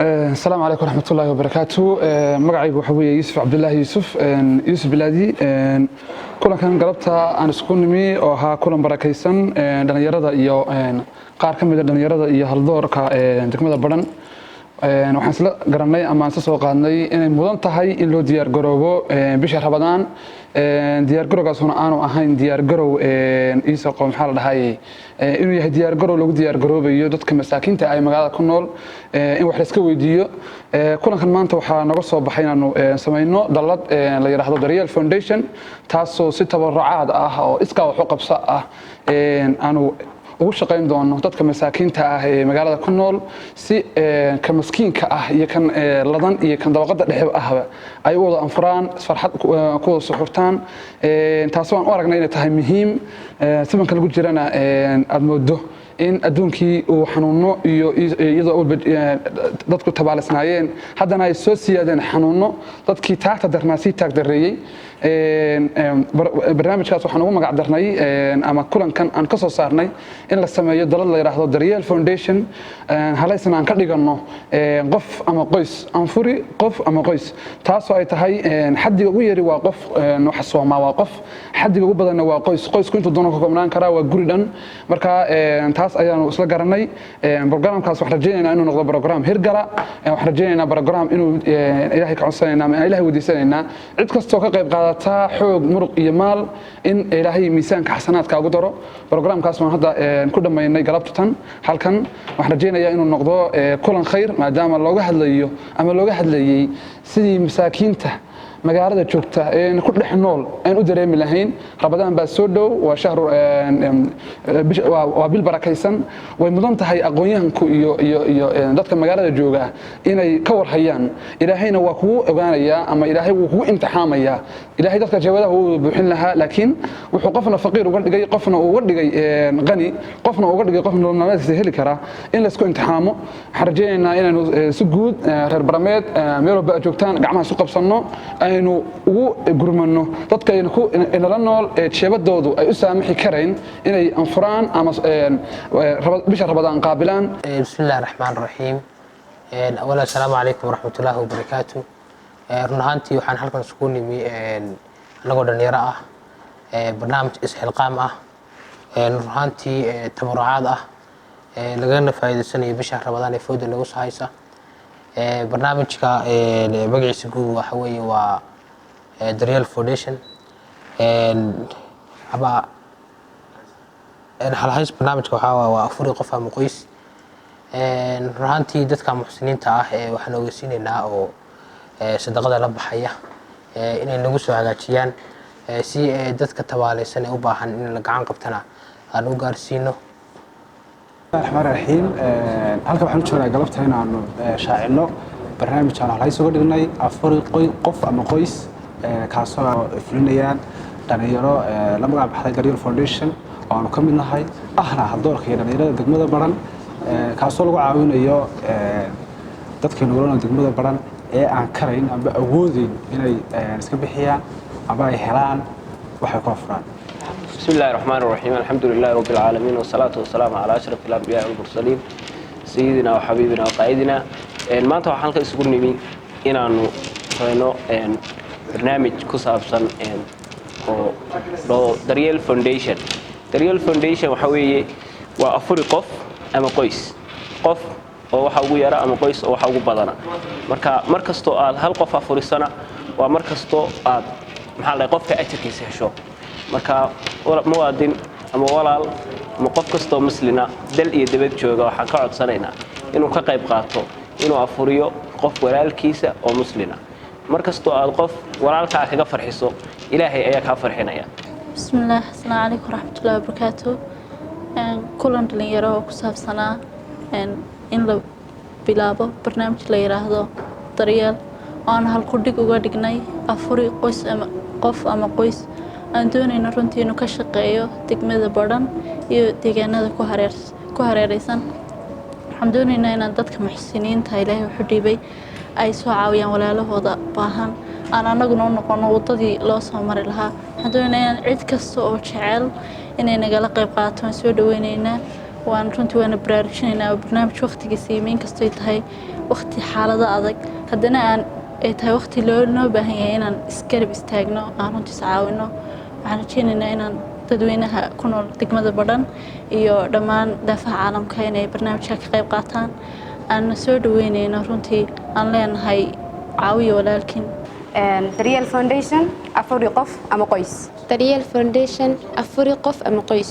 السلام عليكم ورحمة الله وبركاته. مقعيق وحوي يوسف عبد الله يوسف بلادي. كلنا كان قلبتها أنا سكون مي أو ها كلنا بركيسن دنيرة إياه قار كم من دنيرة إياه هالدور كدكمة بدن waxaan isla garanay ama aan soo qaadnay inay mudan tahay in loo diyaar garoobo bisha Ramadaan diyaar garowgaasuna aanu ahayn diyaar garow isoo qoom xal dhahay inuu yahay diyaar garow lagu diyaar garoobayo dadka masaakiinta ay magaalada ku nool in wax la iska weydiiyo kulankan maanta waxa naga soo baxay inaanu sameeyno dalad la yiraahdo Daryeel Foundation taasoo si tabarucaad ah oo iska wax u qabso ah aanu ugu shaqeyn doono dadka masaakiinta ah ee magaalada ku nool si ka maskiinka ah iyo kan ladan iyo kan dabaqada dhexe ahba ay wada anfuraan farxad ku wada suxurtaan taasoo aan u aragnay inay tahay muhiim sibanka lagu jirana aad moodo in adduunkii uu xanuuno iyo iyadoo dadku tabaalisnaayeen haddana ay soo siyaadeen xanuuno dadkii taagta darnaasii taag dareeyay barnaamijkaas waxaan ugu magac darnay ama kulankan aan ka soo saarnay in la sameeyo dalad la yiraahdo Daryeel Foundation halaysan aan ka dhigano qof ama qoys aan furi qof ama qoys taasoo ay tahay xaddiga ugu yari waa qof waxa Soomaa waa qof xaddiga ugu badanna waa qoysku intuu doono ka koobnaan kara waa guri dhan marka taas ayaanu isla garanay barnaamijkaas wax rajaynaynaa inuu noqdo program hirgala wax rajaynaynaa program inuu Ilaahay ka codsanayna ama Ilaahay wadiisanayna cid kastoo ka qayb qaadata xoog muruq iyo maal in Ilaahay miisaanka xasanaadka ugu daro barnaamijkaas waan hadda ku dhameynay galabtan halkan wax rajaynayaa inuu noqdo kulan khayr maadaama looga hadlayo ama looga hadlayay sidii masaakiinta magaalada joogta ee ku dhex nool aan u dareemi lahayn Ramadaan baa soo dhow waa shahr waa bil barakaysan way mudan tahay aqoonyahanku iyo dadka magaalada jooga inay ka warhayaan Ilaahayna waa kugu ogaanaya ama Ilaahay wuu kugu imtixaamaya Ilaahay dadka jawaadaha uu buuxin lahaa laakiin wuxuu qofna faqiir uga dhigay qofna uga dhigay qani qofna uga dhigay qofna noloshiisa heli kara in la isku imtixaamo xarjeynaa inaynu si guud reer barameed meel walba joogtaan gacmaha isu qabsano aynu ugu gurmano dadka ku inala nool jeebadoodu ay u saamaxi kareen inay anfuraan ama bisha Ramadaan qaabilaan bismillaahir rahmaanir rahiim awala assalaamu alaykum warahmatullaahi wabarakaatuh runaantii waxaan halkan isku nimi anagoo dhalinyaro ah barnaamij isxilqaam ah runaantii tabarucaad ah lagana faa'iideysanayo bisha Ramadaan ee fooda lagu sahaysa barnaamijka magaciisa guud waxa weeye waa Daryeel Foundation aba halhays barnaamijka waxa waa afuri qof ama qoys runaantii dadka muxsiniinta ah waxaan ogeysiinaynaa oo sadaqada la baxaya inay nagu soo hagaajiyaan si dadka tabaalaysan ee u baahan in la gacan qabtana aan u gaarsiino الرحمن الرحيم halka waxaan u joognaa galabta inaanu shaacino barnaamijkan halhays uga dhignay afuri qof ama qoys kaasoo fulinayaan dhalinyaro la magac baxday Daryeel Foundation oo aanu ka mid nahay ahna doorka dhalinyarada degmada Baran kaasoo lagu caawinayo dadka nolol degmada Baran ee aan karayn ama awoodin inay iska bixiyaan ama ay helaan waxa ku afraan بسم الله الرحمن الرحيم الحمد لله رب العالمين والصلاة والسلام على أشرف الأنبياء والمرسلين سيدنا وحبيبنا وقائدنا maanta waxaan halka isugu nimi inaanu sameeyno barnaamij ku saabsan oo Daryeel Foundation waxa weeye waa afuri qof ama qoys qof oo waxa ugu yara ama qoys oo waxa ugu badana markasto aad hal qof afurisana waa markasto aad maxaa la qofka ajirkiisa hesho marka muwaadin ama walaal ama qof kasto muslina dal iyo dibad jooga waxa ka codsanaynaa inuu ka qayb qaato inuu afuriyo qof walaalkiisa oo muslina markasto aad qof walaalka kaga farxiso Ilaahay ayaa ka farxinaya bismillaah assalaamu alaykum warahmatullaahi wabarakaatuh kulan dhalinyaro oo ku saabsanaa in la bilaabo barnaamij la yiraahdo Daryeel aan hal ku dhig uga dhignay afuri qoys ama qof ama qoys aan doonayno runtii inuu ka shaqeeyo degmada Baran iyo deegaanada ku hareeraysan waxaan doonaynaa in dadka muxsiniinta Ilaahay wuxuu dhibay ay soo caawiyaan walaalahooda baahan aan anaguna noqono wadadii loo soo mari lahaa waxaan doonaynaa cid kasta oo jecel inay nagala qayb qaato soo dhaweynaynaa waan runtii waana baraarujinaynaa barnaamij waqtigiisa imeyn kastoo tahay waqti xaalado adag haddana ay tahay waqti loo baahan yahay inaan isgarab istaagno aan runtii iscaawino waxaan rajaynaynaa inaan dadweynaha ku nool degmada Badhan iyo dhammaan daafaha caalamka inay barnaamijka ka qayb qaataan aan soo dhaweynayno runtii aan leenahay caawiyo walaalkiin Daryeel Foundation afuri qof ama qoys Daryeel Foundation afuri qof ama qoys